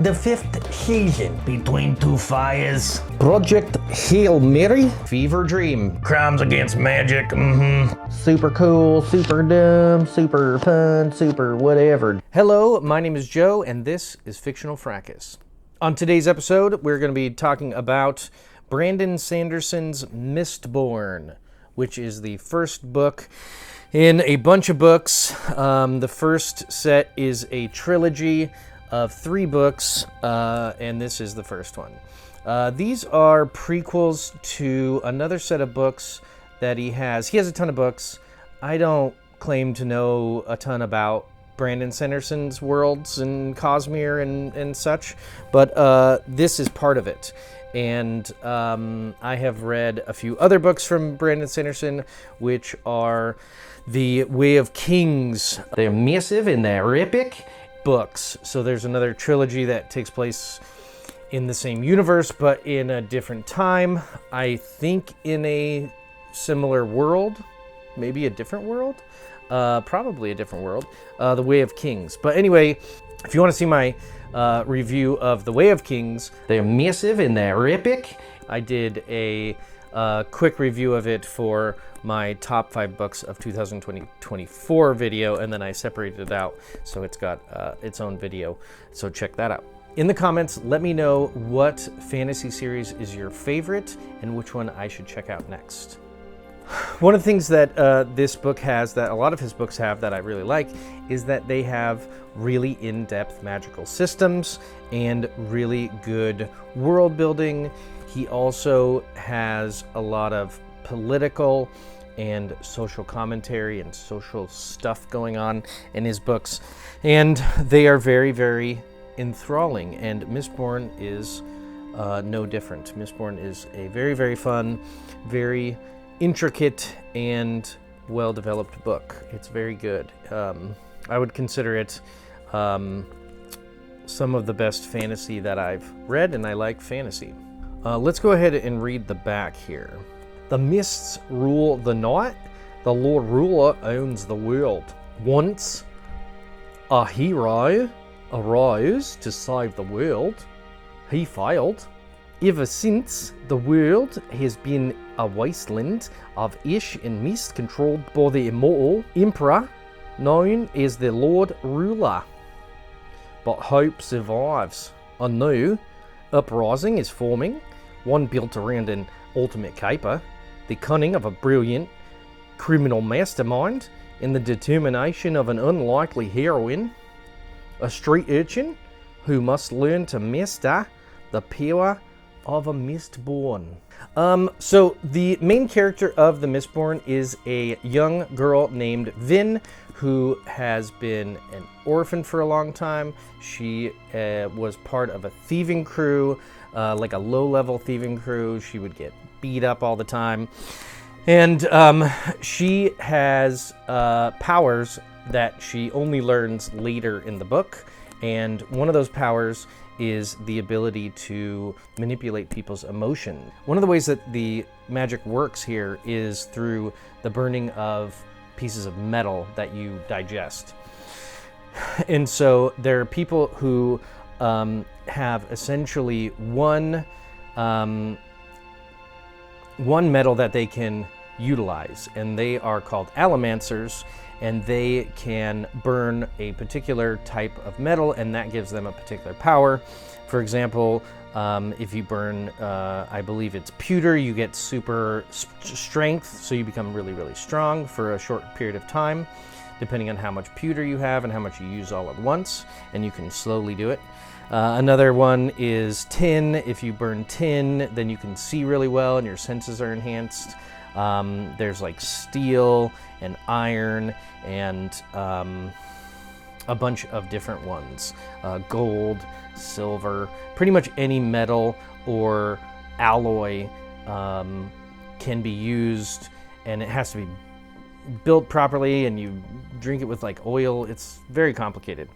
The fifth season, Between Two Fires, Project Hail Mary, Fever Dream, Crimes Against Magic, super cool, super dumb, super fun, super whatever. Hello, my name is Joe, and this is Fictional Fracas. On today's episode, we're going to be talking about Brandon Sanderson's Mistborn, which is the first book in a bunch of books. The first set is a trilogy of 3 books, and this is the first one. These are prequels to another set of books that he has. He has a ton of books. I don't claim to know a ton about Brandon Sanderson's worlds and Cosmere and such, but this is part of it. And I have read a few other books from Brandon Sanderson, which are the Way of Kings. They're massive and they're epic Books. So there's another trilogy that takes place in the same universe, but in a different time. I think in a similar world, maybe a different world, probably a different world, The Way of Kings. But anyway, if you want to see my review of The Way of Kings, they're massive and they're epic. I did a quick review of it for my top 5 books of 2024 video, and then I separated it out so it's got its own video, so check that out. In the comments, let me know what fantasy series is your favorite and which one I should check out next. One of the things that this book has, that a lot of his books have, that I really like, is that they have really in-depth magical systems and really good world building. He also has a lot of political and social commentary and social stuff going on in his books, and they are very, very enthralling, and Mistborn is no different. Mistborn is a very, very fun, very intricate and well-developed book. It's very good. I would consider it some of the best fantasy that I've read, and I like fantasy. Let's go ahead and read the back here. The mists rule the night. The Lord Ruler owns the world. Once a hero arose to save the world. He failed. Ever since, the world has been a wasteland of ash and mist controlled by the immortal emperor known as the Lord Ruler. But hope survives. A new uprising is forming, one built around an ultimate caper, the cunning of a brilliant criminal mastermind, and the determination of an unlikely heroine, a street urchin who must learn to master the power of a Mistborn. So the main character of the Mistborn is a young girl named Vin, who has been an orphan for a long time. She was part of a thieving crew, like a low-level thieving crew. She would get beat up all the time. And she has powers that she only learns later in the book. And one of those powers is the ability to manipulate people's emotion. One of the ways that the magic works here is through the burning of pieces of metal that you digest. And so there are people who have essentially one metal that they can utilize, and they are called allomancers, and they can burn a particular type of metal, and that gives them a particular power. For example, if you burn, I believe it's pewter, you get super strength, so you become really, really strong for a short period of time, depending on how much pewter you have and how much you use all at once, and you can slowly do it. Another one is tin. If you burn tin, then you can see really well and your senses are enhanced. There's like steel and iron and a bunch of different ones. Gold, silver, pretty much any metal or alloy can be used, and it has to be built properly, and you drink it with like oil. It's very complicated.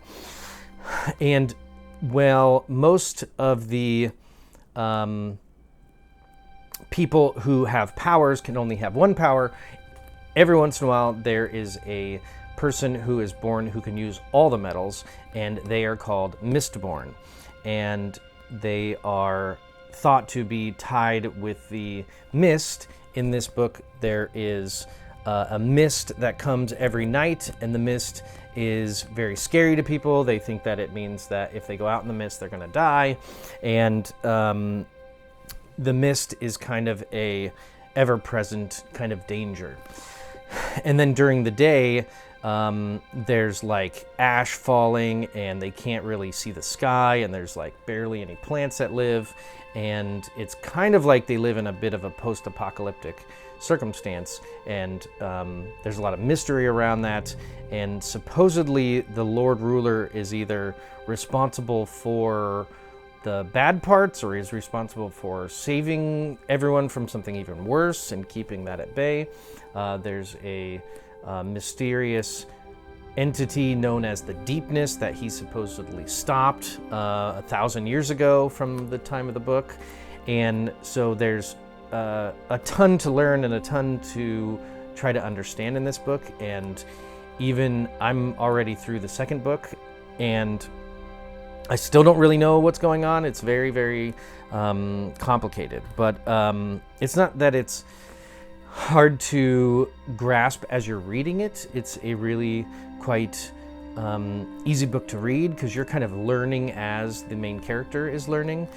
And well, most of the people who have powers can only have one power. Every once in a while, there is a person who is born who can use all the metals, and they are called Mistborn. and they are thought to be tied with the mist. In this book, there is a mist that comes every night, and the mist is very scary to people. They think that it means that if they go out in the mist, they're going to die. And the mist is kind of a ever-present kind of danger. And then during the day, there's like ash falling, and they can't really see the sky, and there's like barely any plants that live. And it's kind of like they live in a bit of a post-apocalyptic circumstance, and there's a lot of mystery around that. And supposedly the Lord Ruler is either responsible for the bad parts, or is responsible for saving everyone from something even worse and keeping that at bay. There's a mysterious entity known as the Deepness that he supposedly stopped 1,000 years ago from the time of the book. And so there's a ton to learn and a ton to try to understand in this book. And even I'm already through the second book, and I still don't really know what's going on. It's very, very complicated, but it's not that it's hard to grasp as you're reading it. It's a really quite easy book to read, because you're kind of learning as the main character is learning.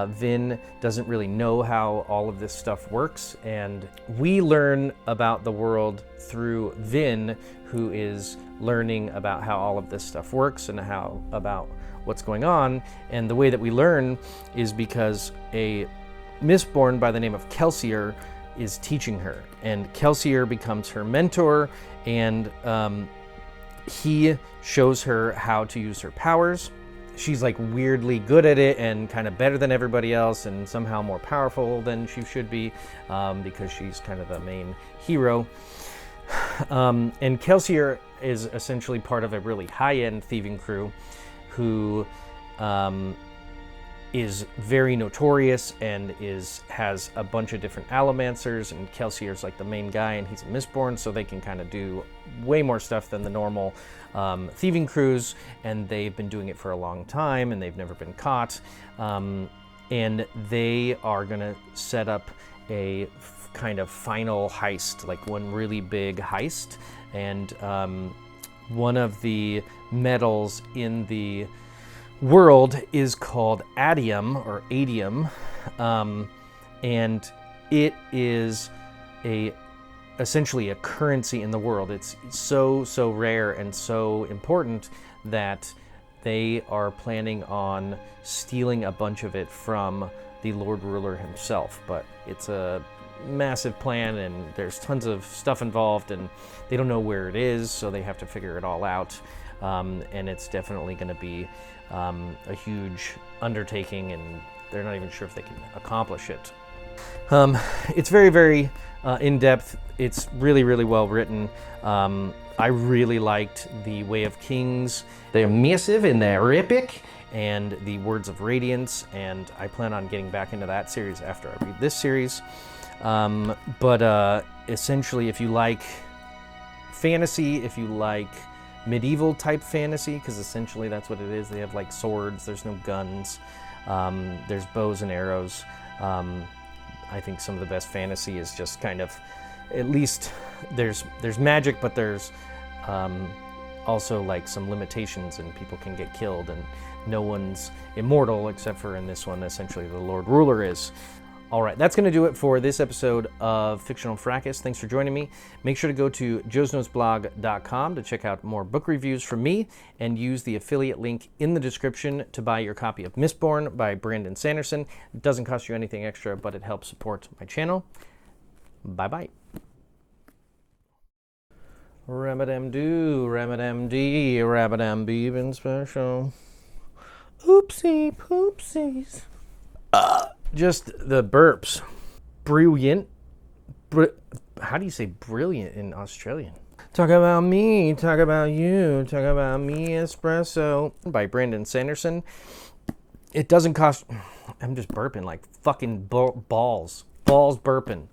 Vin doesn't really know how all of this stuff works, and we learn about the world through Vin, who is learning about how all of this stuff works and how about what's going on. And the way that we learn is because a Mistborn by the name of Kelsier is teaching her, and Kelsier becomes her mentor, and he shows her how to use her powers. She's like weirdly good at it and kind of better than everybody else, and somehow more powerful than she should be, because she's kind of the main hero. And Kelsier is essentially part of a really high-end thieving crew who is very notorious and has a bunch of different allomancers, and Kelsier's like the main guy, and he's a Mistborn, so they can kind of do way more stuff than the normal thieving crews, and they've been doing it for a long time, and they've never been caught. And they are gonna set up a kind of final heist, like one really big heist, and one of the metals in the world is called adium or adium, and it is essentially a currency in the world. It's so rare and so important that they are planning on stealing a bunch of it from the Lord Ruler himself. But it's a massive plan, and there's tons of stuff involved, and they don't know where it is, so they have to figure it all out. And it's definitely going to be a huge undertaking, and they're not even sure if they can accomplish it. It's very, very in-depth. It's really, really well written. I really liked the Way of Kings. They're massive and they're epic. And the Words of Radiance, and I plan on getting back into that series after I read this series. But essentially, if you like fantasy, if you like medieval type fantasy, because essentially that's what it is. They have like swords, there's no guns, there's bows and arrows. I think some of the best fantasy is just kind of, at least there's magic, but there's also like some limitations, and people can get killed, and no one's immortal except for in this one, essentially the Lord Ruler is. All right, that's going to do it for this episode of Fictional Fracas. Thanks for joining me. Make sure to go to joesnosblog.com to check out more book reviews from me, and use the affiliate link in the description to buy your copy of Mistborn by Brandon Sanderson. It doesn't cost you anything extra, but it helps support my channel. Bye-bye. Rabadam-doo, rabadam-dee, rabadam-beepin' special. Oopsie poopsies. Just the burps. Brilliant. How do you say brilliant in Australian? Talk about me, talk about you, talk about me espresso by Brandon Sanderson. It doesn't cost... I'm just burping like fucking balls. Balls burping.